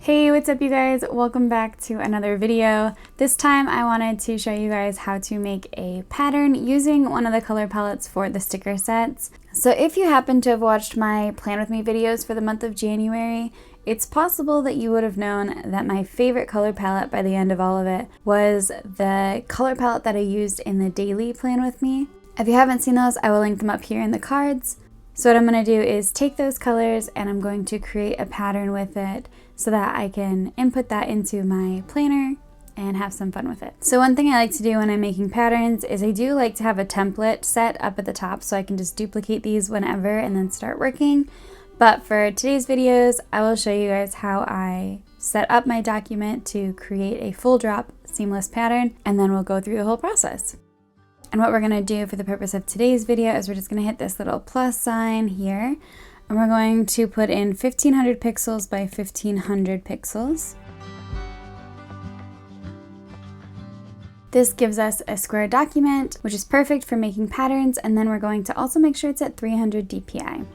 Hey, what's up you guys? Welcome back to another video. This time I wanted to show you guys how to make a pattern using one of the color palettes for the sticker sets. So if you happen to have watched my Plan With Me videos for the month of January, it's possible that you would have known that my favorite color palette by the end of all of it was the color palette that I used in the daily Plan With Me. If you haven't seen those, I will link them up here in the cards. So what I'm going to do is take those colors and I'm going to create a pattern with it so that I can input that into my planner and have some fun with it. So one thing I like to do when I'm making patterns is I do like to have a template set up at the top so I can just duplicate these whenever and then start working. But for today's videos, I will show you guys how I set up my document to create a full drop seamless pattern, and then we'll go through the whole process. And what we're going to do for the purpose of today's video is we're just going to hit this little plus sign here, and we're going to put in 1500 pixels by 1500 pixels. This gives us a square document, which is perfect for making patterns, and then we're going to also make sure it's at 300 dpi.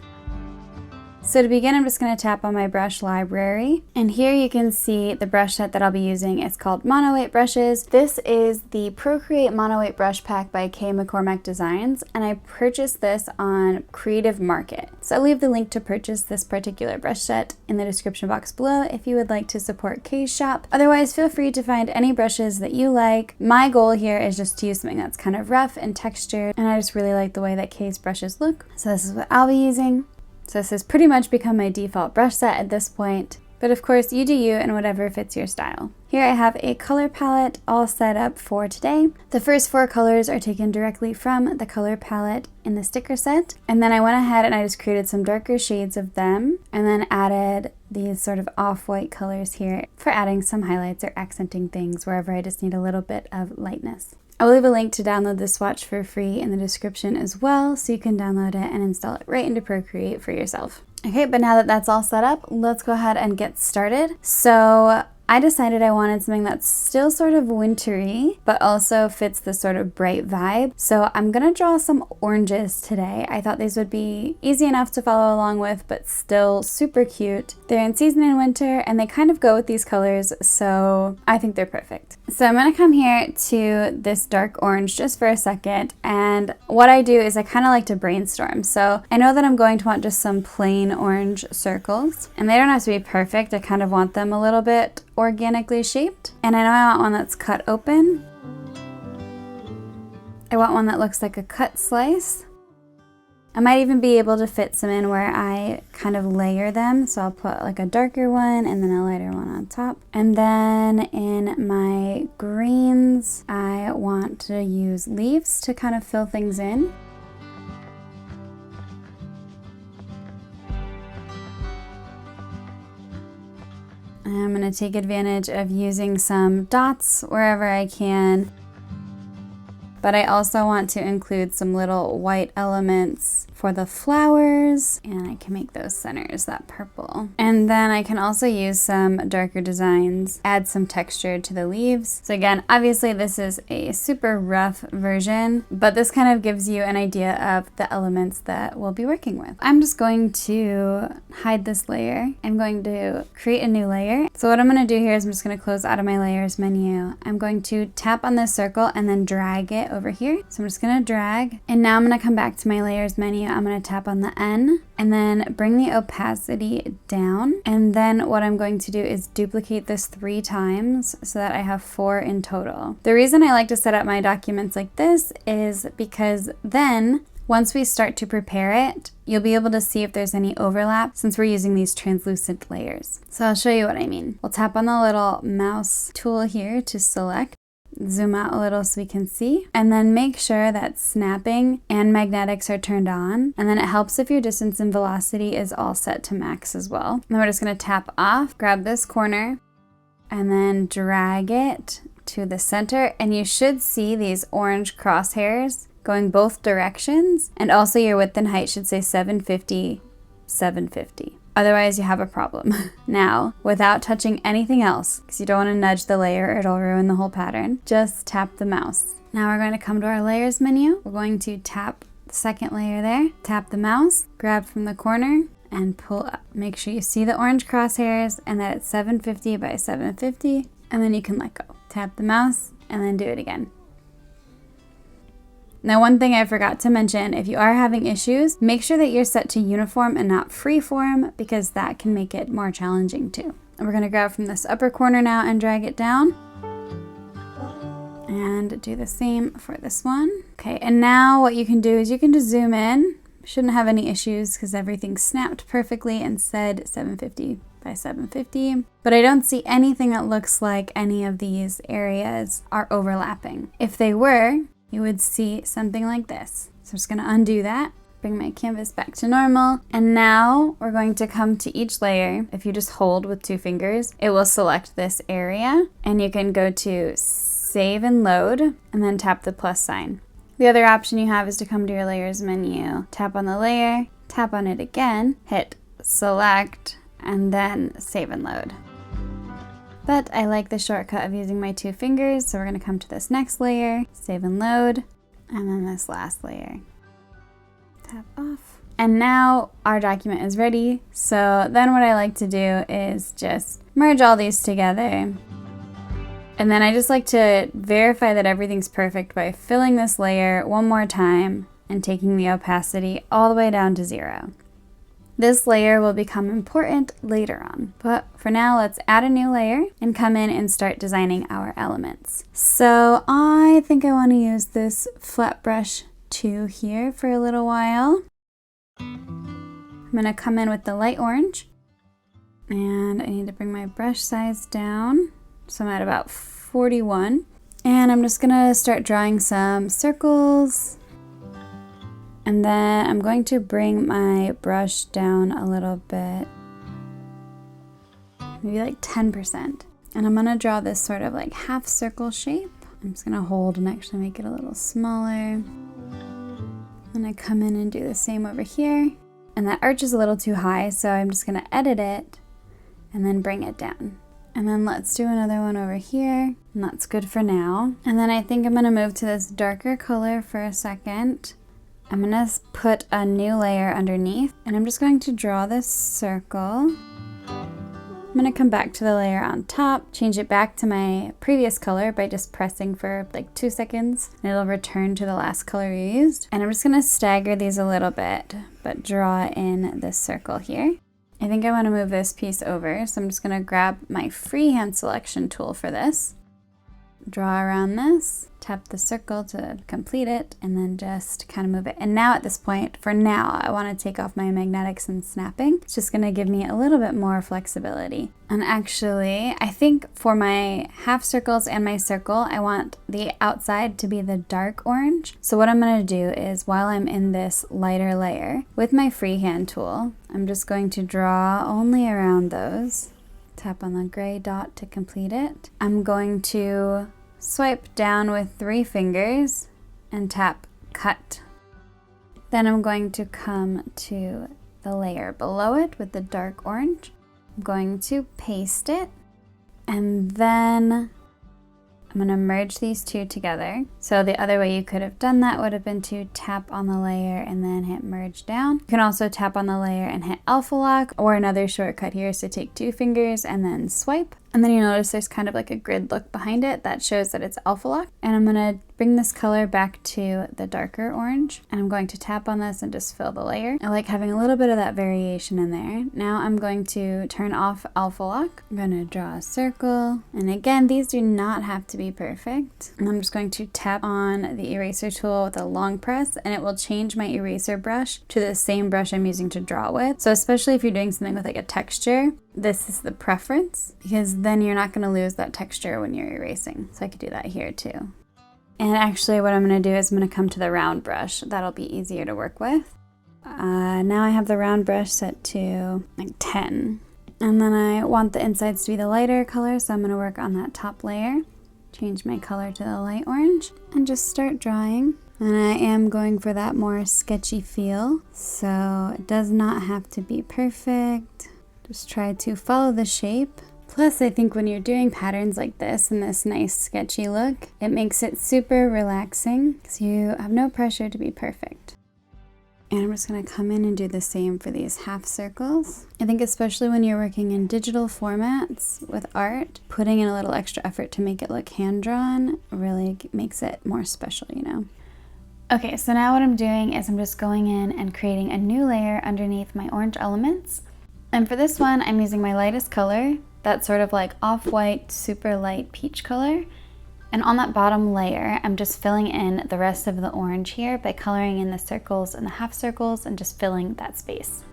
So to begin, I'm just going to tap on my brush library, and here you can see the brush set that I'll be using. It's called Monoweight brushes. This is the Procreate Monoweight brush pack by KMcCormack Designs, and I purchased this on Creative Market. So I'll leave the link to purchase this particular brush set in the description box below if you would like to support Kay's shop. Otherwise, feel free to find any brushes that you like. My goal here is just to use something that's kind of rough and textured, and I just really like the way that Kay's brushes look. So this is what I'll be using. So this has pretty much become my default brush set at this point, but of course you do you and whatever fits your style. Here I have a color palette all set up for today. The first 4 colors are taken directly from the color palette in the sticker set, and then I went ahead and I just created some darker shades of them and then added these sort of off-white colors here for adding some highlights or accenting things wherever I just need a little bit of lightness. I'll leave a link to download this swatch for free in the description as well, so you can download it and install it right into Procreate for yourself. Okay, but now that that's all set up, let's go ahead and get started. So I decided I wanted something that's still sort of wintry, but also fits the sort of bright vibe. So I'm gonna draw some oranges today. I thought these would be easy enough to follow along with, but still super cute. They're in season in winter, and they kind of go with these colors, so I think they're perfect. So I'm gonna come here to this dark orange just for a second, and what I do is I kind of like to brainstorm. So I know that I'm going to want just some plain orange circles, and they don't have to be perfect. I kind of want them a little bit organically shaped, and I know I want one that's cut open. I want one that looks like a cut slice. I might even be able to fit some in where I kind of layer them, so I'll put like a darker one and then a lighter one on top. And then in my greens, I want to use leaves to kind of fill things in. I'm going to take advantage of using some dots wherever I can, but I also want to include some little white elements for the flowers, and I can make those centers that purple. And then I can also use some darker designs, add some texture to the leaves. So again, obviously this is a super rough version, but this kind of gives you an idea of the elements that we'll be working with. I'm just going to hide this layer. I'm going to create a new layer. So what I'm going to do here is I'm just going to close out of my layers menu. I'm going to tap on this circle and then drag it over here. So I'm just going to drag, and now I'm going to come back to my layers menu. I'm going to tap on the N and then bring the opacity down. And then what I'm going to do is duplicate this 3 times so that I have 4 in total. The reason I like to set up my documents like this is because then once we start to prepare it, you'll be able to see if there's any overlap since we're using these translucent layers. So I'll show you what I mean. We'll tap on the little mouse tool here to select. Zoom out a little so we can see, and then make sure that snapping and magnetics are turned on, and then it helps if your distance and velocity is all set to max as well. And then we're just going to tap off, grab this corner, and then drag it to the center, and you should see these orange crosshairs going both directions, and also your width and height should say 750, 750. Otherwise, you have a problem. Now, without touching anything else, because you don't want to nudge the layer, it'll ruin the whole pattern, just tap the mouse. Now we're going to come to our layers menu. We're going to tap the second layer there, tap the mouse, grab from the corner, and pull up. Make sure you see the orange crosshairs and that it's 750 by 750, and then you can let go. Tap the mouse and then do it again. Now, one thing I forgot to mention, if you are having issues, make sure that you're set to uniform and not freeform, because that can make it more challenging too. And we're gonna grab from this upper corner now and drag it down. And do the same for this one. Okay, and now what you can do is you can just zoom in. Shouldn't have any issues because everything snapped perfectly and said 750 by 750. But I don't see anything that looks like any of these areas are overlapping. If they were, you would see something like this. So I'm just gonna undo that, bring my canvas back to normal. And now we're going to come to each layer. If you just hold with 2 fingers, it will select this area, and you can go to Save and Load, and then tap the plus sign. The other option you have is to come to your layers menu, tap on the layer, tap on it again, hit select, and then save and load. But I like the shortcut of using my 2 fingers, so we're gonna come to this next layer, save and load, and then this last layer. Tap off. And now our document is ready. So then what I like to do is just merge all these together. And then I just like to verify that everything's perfect by filling this layer one more time and taking the opacity all the way down to 0. This layer will become important later on, but for now let's add a new layer and come in and start designing our elements. So I think I want to use this flat brush 2 here for a little while. I'm going to come in with the light orange, and I need to bring my brush size down. So I'm at about 41, and I'm just gonna start drawing some circles, and then I'm going to bring my brush down a little bit, maybe like 10%, and I'm gonna draw this sort of like half circle shape. I'm just gonna hold and actually make it a little smaller. And I come in and do the same over here, and that arch is a little too high, so I'm just gonna edit it and then bring it down. And then let's do another one over here, and that's good for now. And then I think I'm gonna move to this darker color for a second. I'm gonna put a new layer underneath, and I'm just going to draw this circle. I'm gonna come back to the layer on top, change it back to my previous color by just pressing for like 2 seconds, and it'll return to the last color you used. And I'm just gonna stagger these a little bit, but draw in this circle here. I think I want to move this piece over, so I'm just going to grab my freehand selection tool for this, draw around this, tap the circle to complete it, and then just kind of move it. And now at this point, for now, I want to take off my magnetics and snapping. It's just going to give me a little bit more flexibility. And actually, I think for my half circles and my circle, I want the outside to be the dark orange. So what I'm going to do is, while I'm in this lighter layer, with my freehand tool, I'm just going to draw only around those. Tap on the gray dot to complete it. I'm going to swipe down with 3 fingers and tap cut. Then I'm going to come to the layer below it with the dark orange. I'm going to paste it, and then I'm going to merge these 2 together. So the other way you could have done that would have been to tap on the layer and then hit merge down. You can also tap on the layer and hit alpha lock, or another shortcut here is to take 2 fingers and then swipe. And then you notice there's kind of like a grid look behind it that shows that it's alpha lock. And I'm gonna bring this color back to the darker orange, and I'm going to tap on this and just fill the layer. I like having a little bit of that variation in there. Now I'm going to turn off alpha lock. I'm gonna draw a circle. And again, these do not have to be perfect. And I'm just going to tap on the eraser tool with a long press, and it will change my eraser brush to the same brush I'm using to draw with. So especially if you're doing something with like a texture, this is the preference, because then you're not going to lose that texture when you're erasing. So I could do that here too. And actually what I'm going to do is I'm going to come to the round brush. That'll be easier to work with. Now I have the round brush set to like 10. And then I want the insides to be the lighter color, so I'm going to work on that top layer. Change my color to the light orange and just start drawing. And I am going for that more sketchy feel, so it does not have to be perfect. Just try to follow the shape. Plus, I think when you're doing patterns like this and this nice sketchy look, it makes it super relaxing because you have no pressure to be perfect. And I'm just gonna come in and do the same for these half circles. I think especially when you're working in digital formats with art, putting in a little extra effort to make it look hand-drawn really makes it more special, you know? Okay, so now what I'm doing is I'm just going in and creating a new layer underneath my orange elements. And for this one, I'm using my lightest color, that sort of like off-white, super light peach color. And on that bottom layer, I'm just filling in the rest of the orange here by coloring in the circles and the half circles and just filling that space.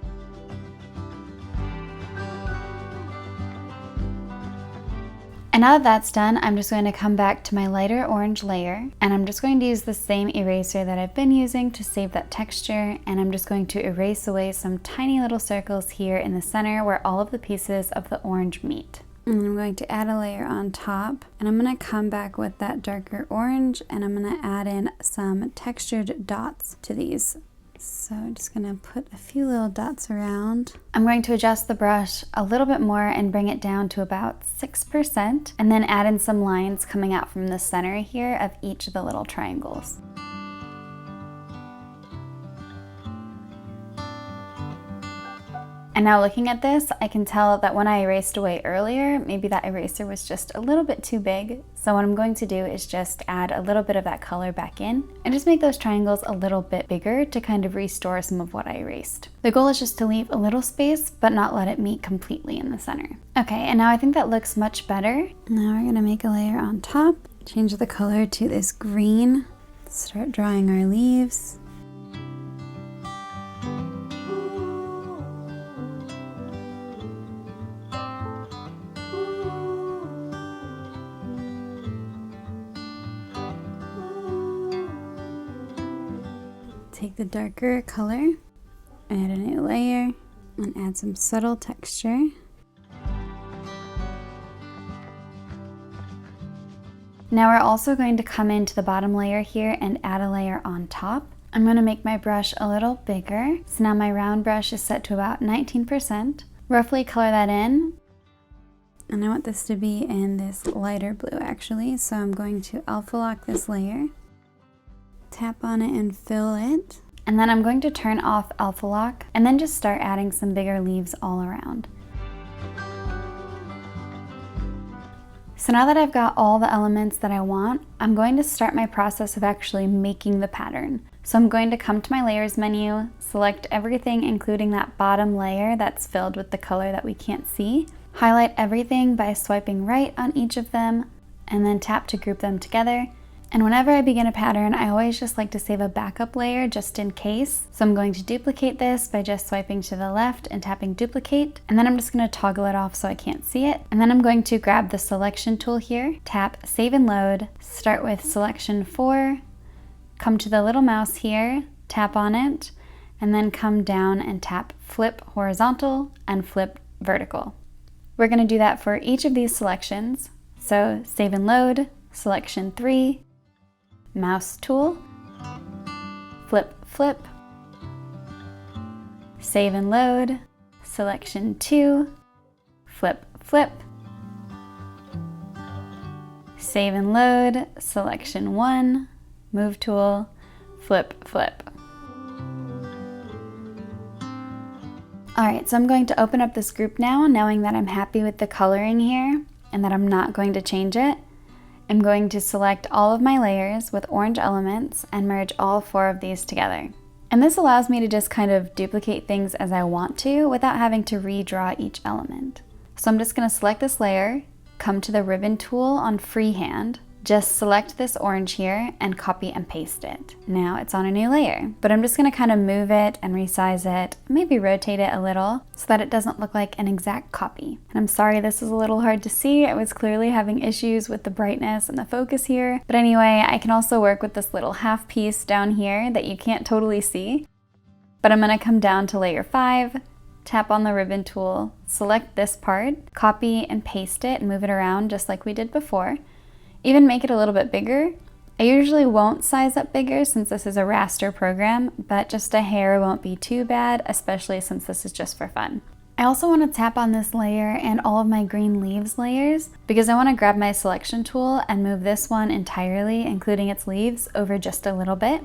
And now that that's done, I'm just going to come back to my lighter orange layer, and I'm just going to use the same eraser that I've been using to save that texture, and I'm just going to erase away some tiny little circles here in the center where all of the pieces of the orange meet. And I'm going to add a layer on top, and I'm going to come back with that darker orange, and I'm going to add in some textured dots to these. So I'm just going to put a few little dots around. I'm going to adjust the brush a little bit more and bring it down to about 6%, and then add in some lines coming out from the center here of each of the little triangles. And now looking at this, I can tell that when I erased away earlier, maybe that eraser was just a little bit too big. So what I'm going to do is just add a little bit of that color back in and just make those triangles a little bit bigger to kind of restore some of what I erased. The goal is just to leave a little space, but not let it meet completely in the center. Okay, and now I think that looks much better. Now we're gonna make a layer on top, change the color to this green, start drawing our leaves. Take the darker color, add a new layer, and add some subtle texture. Now we're also going to come into the bottom layer here and add a layer on top. I'm going to make my brush a little bigger. So now my round brush is set to about 19%. Roughly color that in. And I want this to be in this lighter blue actually, so I'm going to alpha lock this layer. Tap on it and fill it. And then I'm going to turn off alpha lock and then just start adding some bigger leaves all around. So now that I've got all the elements that I want, I'm going to start my process of actually making the pattern. So I'm going to come to my layers menu, select everything including that bottom layer that's filled with the color that we can't see, highlight everything by swiping right on each of them, and then tap to group them together. And whenever I begin a pattern, I always just like to save a backup layer just in case. So I'm going to duplicate this by just swiping to the left and tapping duplicate. And then I'm just going to toggle it off so I can't see it. And then I'm going to grab the selection tool here, tap save and load, start with selection 4, come to the little mouse here, tap on it, and then come down and tap flip horizontal and flip vertical. We're going to do that for each of these selections. So save and load, selection 3, mouse tool, flip, flip, save and load, selection 2, flip, flip, save and load, selection 1, move tool, flip, flip. Alright, so I'm going to open up this group now, knowing that I'm happy with the coloring here and that I'm not going to change it. I'm going to select all of my layers with orange elements and merge all 4 of these together. And this allows me to just kind of duplicate things as I want to without having to redraw each element. So I'm just going to select this layer, come to the ribbon tool on freehand, just select this orange here and copy and paste it. Now it's on a new layer, but I'm just going to kind of move it and resize it, maybe rotate it a little so that it doesn't look like an exact copy. And I'm sorry this is a little hard to see. I was clearly having issues with the brightness and the focus here. But anyway, I can also work with this little half piece down here that you can't totally see. But I'm going to come down to layer 5, tap on the ribbon tool, select this part, copy and paste it and move it around just like we did before. Even make it a little bit bigger. I usually won't size up bigger since this is a raster program, but just a hair won't be too bad, especially since this is just for fun. I also want to tap on this layer and all of my green leaves layers because I want to grab my selection tool and move this one entirely, including its leaves, over just a little bit.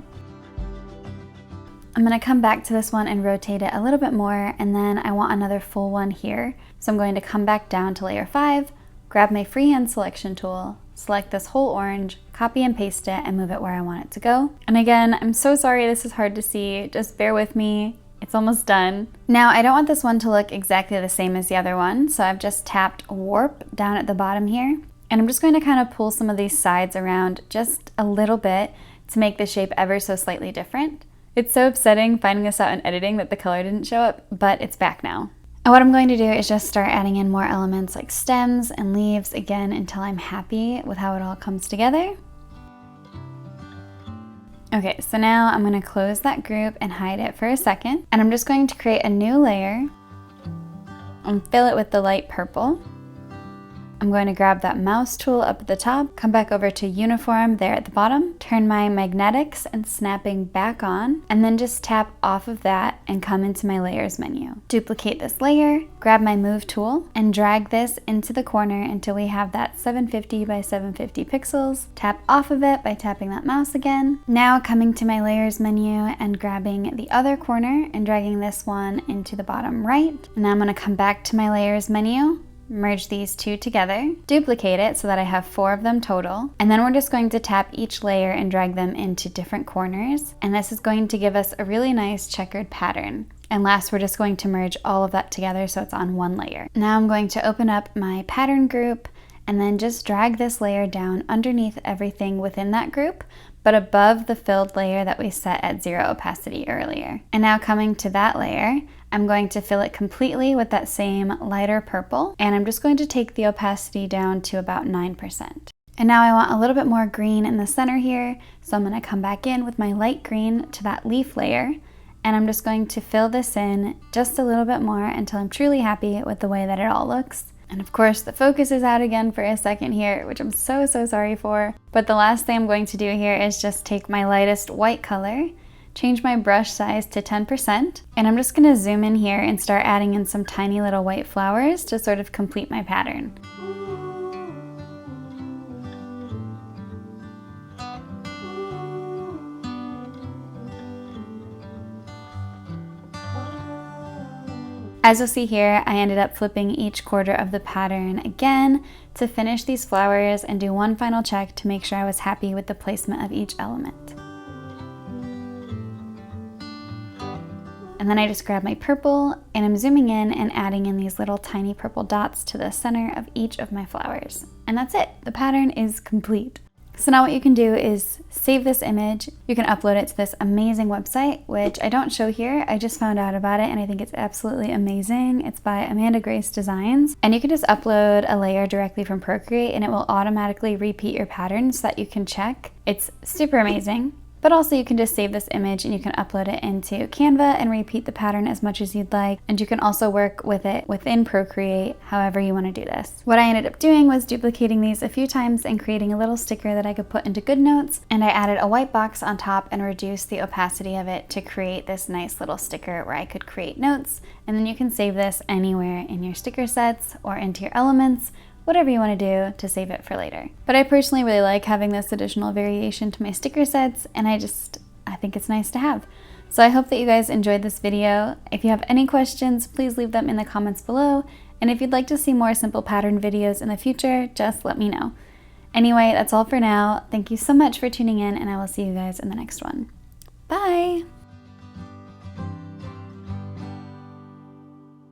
And I'm going to come back to this one and rotate it a little bit more, and then I want another full one here. So I'm going to come back down to layer 5, grab my freehand selection tool, select this whole orange, copy and paste it, and move it where I want it to go. And again, I'm so sorry this is hard to see, just bear with me. It's almost done. Now I don't want this one to look exactly the same as the other one, so I've just tapped warp down at the bottom here, and I'm just going to kind of pull some of these sides around just a little bit to make the shape ever so slightly different. It's so upsetting finding this out in editing that the color didn't show up, but it's back now. And what I'm going to do is just start adding in more elements like stems and leaves again until I'm happy with how it all comes together. Okay, so now I'm going to close that group and hide it for a second. And I'm just going to create a new layer and fill it with the light purple. I'm going to grab that mouse tool up at the top, come back over to uniform there at the bottom, turn my magnetics and snapping back on, and then just tap off of that and come into my layers menu. Duplicate this layer, grab my move tool, and drag this into the corner until we have that 750 by 750 pixels. Tap off of it by tapping that mouse again. Now coming to my layers menu and grabbing the other corner and dragging this one into the bottom right. And now I'm going to come back to my layers menu, merge these two together, duplicate it so that I have 4 of them total, and then we're just going to tap each layer and drag them into different corners, and this is going to give us a really nice checkered pattern. And last, we're just going to merge all of that together so it's on one layer. Now I'm going to open up my pattern group and then just drag this layer down underneath everything within that group, but above the filled layer that we set at 0 opacity earlier. And now coming to that layer, I'm going to fill it completely with that same lighter purple, and I'm just going to take the opacity down to about 9%. And now I want a little bit more green in the center here, so I'm going to come back in with my light green to that leaf layer, and I'm just going to fill this in just a little bit more until I'm truly happy with the way that it all looks. And of course the focus is out again for a second here, which I'm so sorry for. But the last thing I'm going to do here is just take my lightest white color, change my brush size to 10%, and I'm just going to zoom in here and start adding in some tiny little white flowers to sort of complete my pattern. As you'll see here, I ended up flipping each quarter of the pattern again to finish these flowers and do one final check to make sure I was happy with the placement of each element. And then I just grab my purple and I'm zooming in and adding in these little tiny purple dots to the center of each of my flowers. And that's it, the pattern is complete. So now what you can do is save this image. You can upload it to this amazing website, which I don't show here. I just found out about it and I think it's absolutely amazing. It's by Amanda Grace Designs. And you can just upload a layer directly from Procreate and it will automatically repeat your pattern so that you can check. It's super amazing. But also you can just save this image and you can upload it into Canva and repeat the pattern as much as you'd like. And you can also work with it within Procreate, however you want to do this. What I ended up doing was duplicating these a few times and creating a little sticker that I could put into GoodNotes. And I added a white box on top and reduced the opacity of it to create this nice little sticker where I could create notes. And then you can save this anywhere in your sticker sets or into your elements, whatever you want to do to save it for later. But I personally really like having this additional variation to my sticker sets, and I think it's nice to have. So I hope that you guys enjoyed this video. If you have any questions, please leave them in the comments below, and if you'd like to see more simple pattern videos in the future, just let me know. Anyway, that's all for now. Thank you so much for tuning in, and I will see you guys in the next one. Bye!